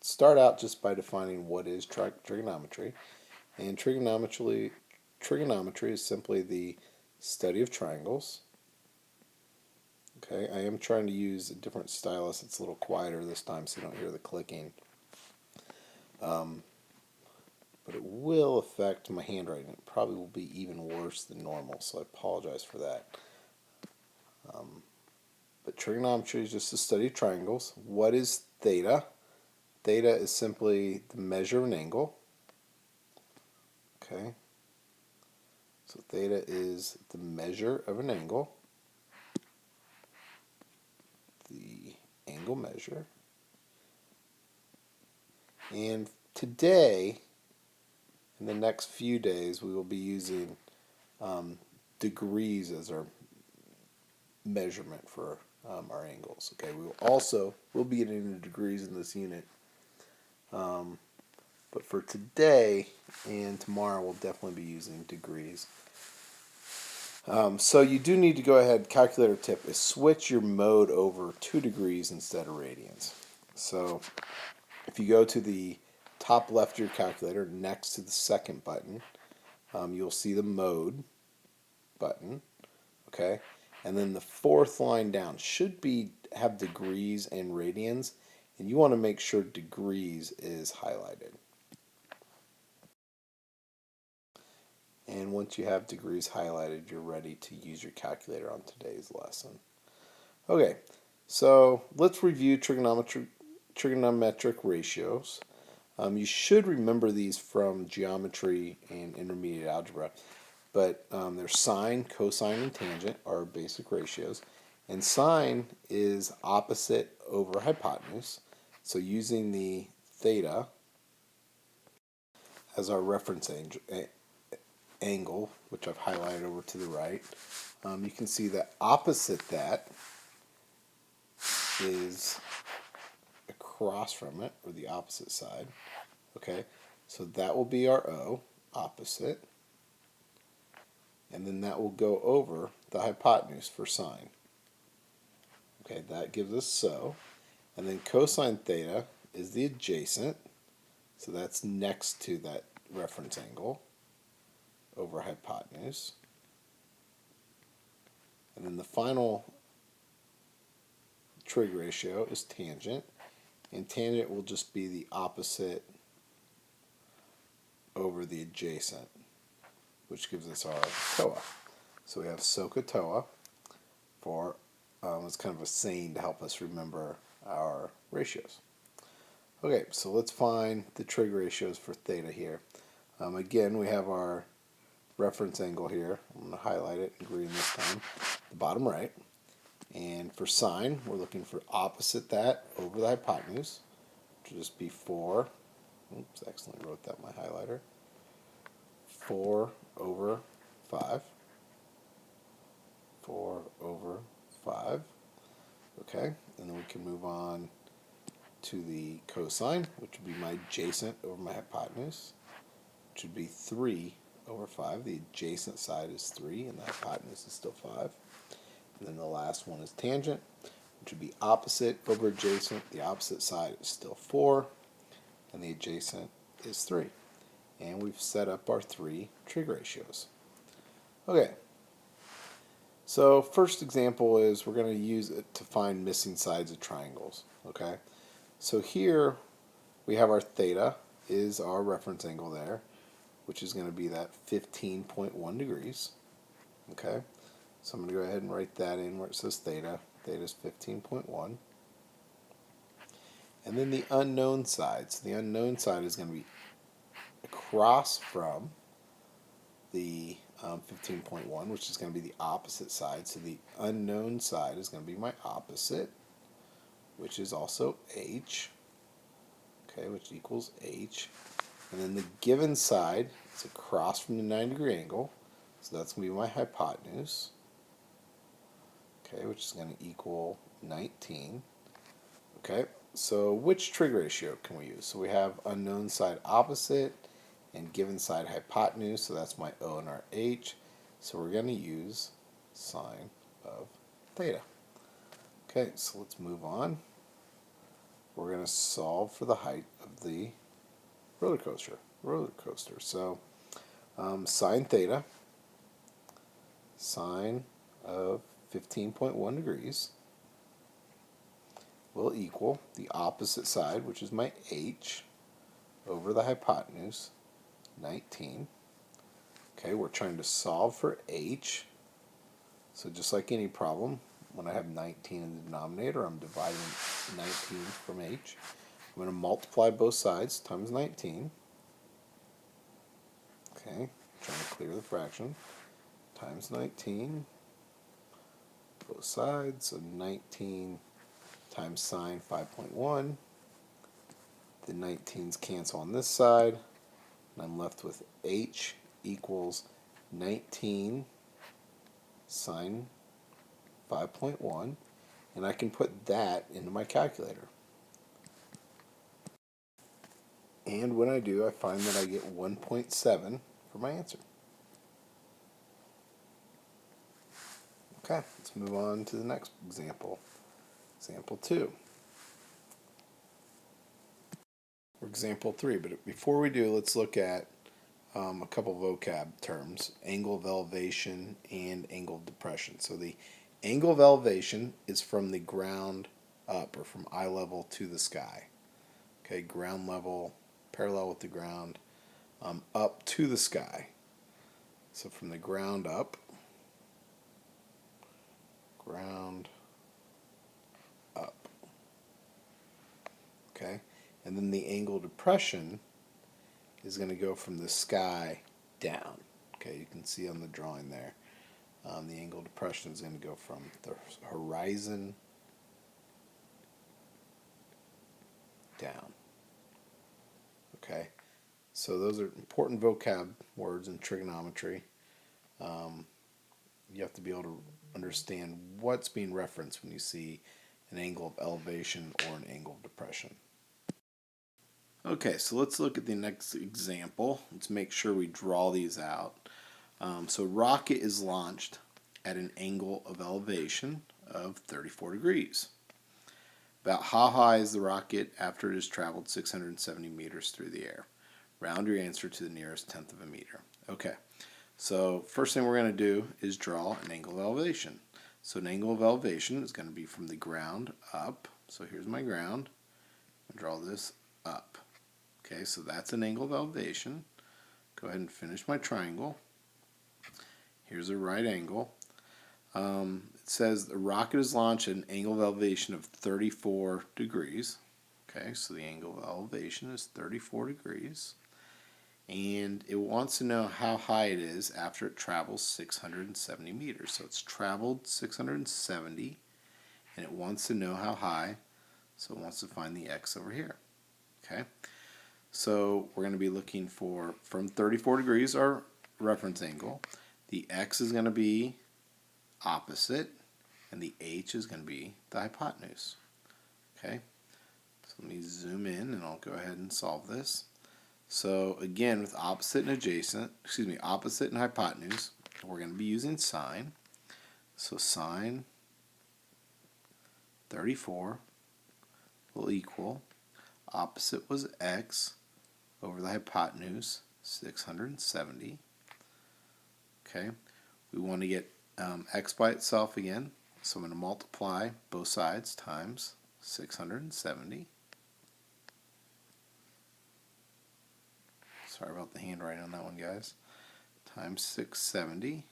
start out just by defining what is trigonometry. And trigonometry is simply the study of triangles. Okay, I am trying to use a different stylus. It's a little quieter this time so you don't hear the clicking. But it will affect my handwriting. It probably will be even worse than normal, so I apologize for that. But trigonometry is just the study of triangles. What is theta? Theta is simply the measure of an angle. Okay. So theta is the measure of an angle. The angle measure. And today, in the next few days, we will be using degrees as our measurement for our angles. Okay, we'll be getting into degrees in this unit, but for today and tomorrow, we'll definitely be using degrees. So you do need to go ahead. Calculator tip is switch your mode over to degrees instead of radians. So if you go to the top left of your calculator, next to the second button, you'll see the mode button. Okay. And then the fourth line down should have degrees and radians, and you want to make sure degrees is highlighted. And once you have degrees highlighted, you're ready to use your calculator on today's lesson. Okay, so let's review trigonometric ratios. You should remember these from geometry and intermediate algebra. But there's sine, cosine, and tangent are basic ratios. And sine is opposite over hypotenuse. So using the theta as our reference angle, which I've highlighted over to the right, you can see that opposite that is across from it, or the opposite side. Okay, so that will be our O, opposite. And then that will go over the hypotenuse for sine. Okay, that gives us so. And then cosine theta is the adjacent, so that's next to that reference angle over hypotenuse. And then the final trig ratio is tangent, and tangent will just be the opposite over the adjacent, which gives us our TOA. So we have SOHCAHTOA for, it's kind of a saying to help us remember our ratios. Okay, so let's find the trig ratios for theta here. Again, we have our reference angle here. I'm going to highlight it in green this time, the bottom right. And for sine, we're looking for opposite that over the hypotenuse, which will just be 4. Oops, I accidentally wrote that in my highlighter. 4 over 5. 4 over 5. Okay, and then we can move on to the cosine, which would be my adjacent over my hypotenuse, which would be 3 over 5. The adjacent side is 3, and the hypotenuse is still 5. And then the last one is tangent, which would be opposite over adjacent. The opposite side is still 4, and the adjacent is 3. And we've set up our 3 trig ratios. Okay, so first example is we're going to use it to find missing sides of triangles. Okay, so here we have our theta is our reference angle there, which is going to be that 15.1 degrees. Okay, so I'm going to go ahead and write that in where it says theta. Theta is 15.1. And then the unknown side. So the unknown side is going to be across from the 15.1, which is going to be the opposite side. So the unknown side is going to be my opposite, which is also h. Okay, which equals h. And then the given side is across from the 90-degree angle. So that's going to be my hypotenuse. Okay, which is going to equal 19. Okay, so which trig ratio can we use? So we have unknown side opposite and given side hypotenuse, so that's my O and our H. So we're going to use sine of theta. Okay, so let's move on. we're going to solve for the height of the roller coaster. So sine theta, sine of 15.1 degrees, will equal the opposite side, which is my h, over the hypotenuse, 19. Okay, we're trying to solve for h. So just like any problem, when I have 19 in the denominator, I'm dividing 19 from h. I'm going to multiply both sides times 19. Okay, trying to clear the fraction. Times 19, both sides, so 19 times sine 5.1. The 19s cancel on this side, and I'm left with h equals 19 sine 5.1, and I can put that into my calculator. And when I do, I find that I get 1.7 for my answer. Okay, let's move on to the next example. Example 2. Or example 3, but before we do, let's look at a couple vocab terms, angle of elevation and angle of depression. So the angle of elevation is from the ground up, or from eye level to the sky. Okay, ground level, parallel with the ground, up to the sky. So from the ground up, ground up. Okay, and then the angle of depression is going to go from the sky down. Okay, you can see on the drawing there. The angle of depression is going to go from the horizon down. Okay, so those are important vocab words in trigonometry. You have to be able to understand what's being referenced when you see an angle of elevation or an angle of depression. Okay, so let's look at the next example. Let's make sure we draw these out. So rocket is launched at an angle of elevation of 34 degrees. About how high is the rocket after it has traveled 670 meters through the air? Round your answer to the nearest tenth of a meter. Okay, so first thing we're going to do is draw an angle of elevation. So an angle of elevation is going to be from the ground up. So here's my ground. I draw this up. Okay, so that's an angle of elevation. Go ahead and finish my triangle. Here's a right angle. It says the rocket is launched at an angle of elevation of 34 degrees. Okay, so the angle of elevation is 34 degrees. And it wants to know how high it is after it travels 670 meters. So it's traveled 670, and it wants to know how high, so it wants to find the x over here. Okay, so we're going to be looking for, from 34 degrees, our reference angle. The x is going to be opposite, and the h is going to be the hypotenuse. Okay, so let me zoom in, and I'll go ahead and solve this. So again, with opposite and hypotenuse, we're going to be using sine. So sine 34 will equal, opposite was x over the hypotenuse, 670. Okay, we want to get x by itself again, so I'm going to multiply both sides times 670. Sorry about the handwriting on that one, guys. Times 670,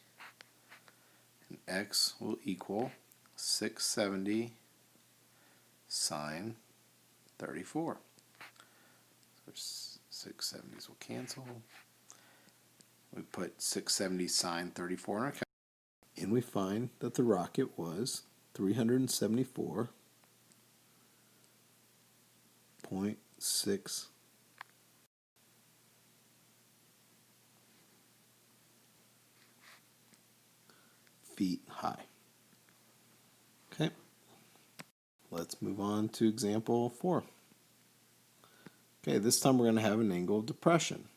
and x will equal 670 sine 34. So 670s will cancel. We put 670 sine 34 in our calculator, and we find that the rocket was 374.6 feet high. Okay, let's move on to example 4. Okay, this time we're going to have an angle of depression.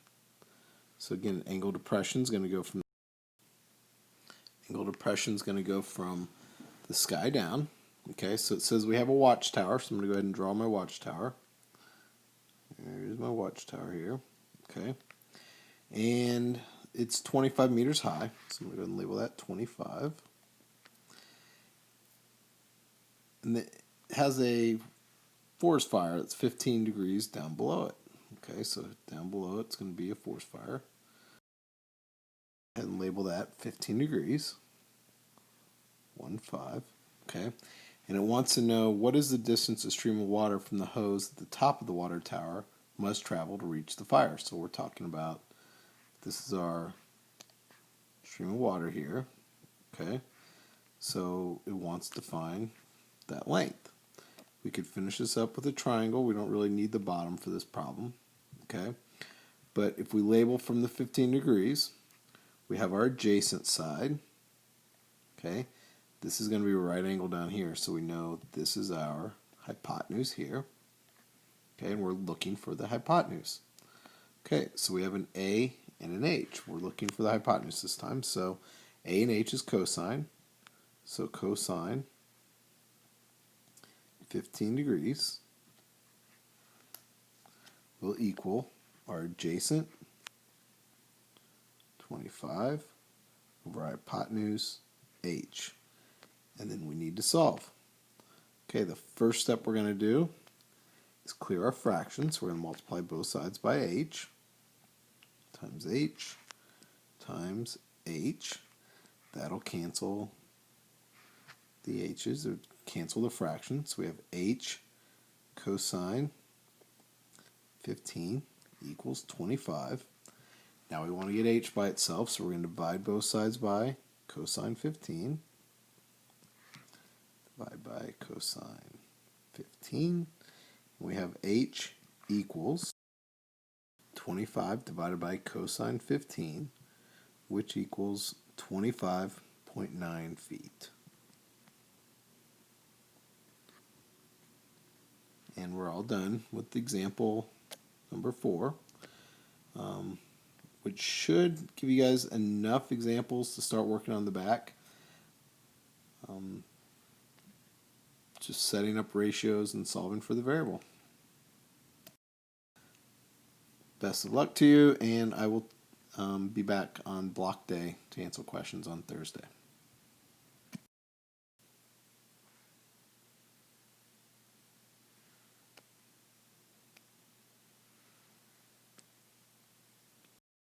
So again, angle of depression is going to go from the sky down. Okay, so it says we have a watchtower, so I'm going to go ahead and draw my watchtower. There's my watchtower here. Okay, and it's 25 meters high, so I'm going to go ahead and label that 25. And it has a forest fire that's 15 degrees down below it. Okay, so down below it's going to be a forest fire. And label that 15 degrees. 1, 5. Okay, and it wants to know what is the distance a stream of water from the hose at the top of the water tower must travel to reach the fire. So we're talking about, this is our stream of water here. Okay, so it wants to find that length. We could finish this up with a triangle. We don't really need the bottom for this problem. Okay, but if we label from the 15 degrees, we have our adjacent side. Okay, this is going to be a right angle down here, so we know this is our hypotenuse here. Okay, and we're looking for the hypotenuse. Okay, so we have an A and an H. We're looking for the hypotenuse this time, so A and H is cosine. So cosine 15 degrees will equal our adjacent 25 over our hypotenuse H. And then we need to solve. Okay, the first step we're going to do is clear our fractions. We're going to multiply both sides by H times H times H. That'll cancel the H's, or cancel the fractions. So we have H cosine 15 equals 25. Now we want to get H by itself, so we're going to divide both sides by cosine 15. Divide by cosine 15. We have H equals 25 divided by cosine 15, which equals 25.9 feet. And we're all done with example number 4, which should give you guys enough examples to start working on the back. Just setting up ratios and solving for the variable. Best of luck to you, and I will be back on block day to answer questions on Thursday.